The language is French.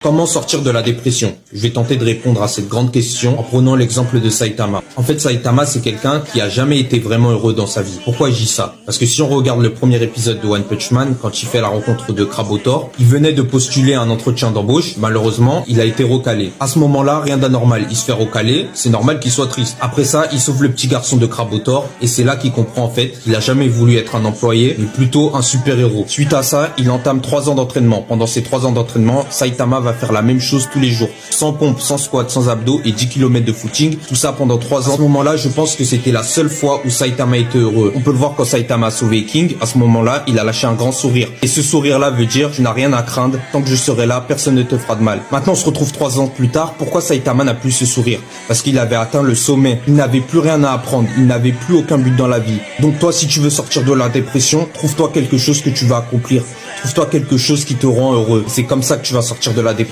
Comment sortir de la dépression? Je vais tenter de répondre à cette grande question en prenant l'exemple de Saitama. En fait, Saitama, c'est quelqu'un qui a jamais été vraiment heureux dans sa vie. Pourquoi je dis ça? Parce que si on regarde le premier épisode de One Punch Man, quand il fait la rencontre de Krabotor, il venait de postuler un entretien d'embauche. Malheureusement, il a été recalé. À ce moment-là, rien d'anormal. Il se fait recaler. C'est normal qu'il soit triste. Après ça, il sauve le petit garçon de Krabotor et c'est là qu'il comprend en fait qu'il a jamais voulu être un employé, mais plutôt un super-héros. Suite à ça, il entame 3 ans d'entraînement. Pendant ces 3 ans d'entraînement, Saitama va faire la même chose tous les jours. Sans pompe, sans squat, sans abdos et 10 km de footing. Tout ça pendant 3 ans. À ce moment-là, je pense que c'était la seule fois où Saitama était heureux. On peut le voir quand Saitama a sauvé King. À ce moment-là, il a lâché un grand sourire. Et ce sourire-là veut dire, tu n'as rien à craindre. Tant que je serai là, personne ne te fera de mal. Maintenant, on se retrouve 3 ans plus tard. Pourquoi Saitama n'a plus ce sourire? Parce qu'il avait atteint le sommet. Il n'avait plus rien à apprendre. Il n'avait plus aucun but dans la vie. Donc toi, si tu veux sortir de la dépression, trouve-toi quelque chose que tu vas accomplir. Trouve-toi quelque chose qui te rend heureux. C'est comme ça que tu vas sortir de la dépression.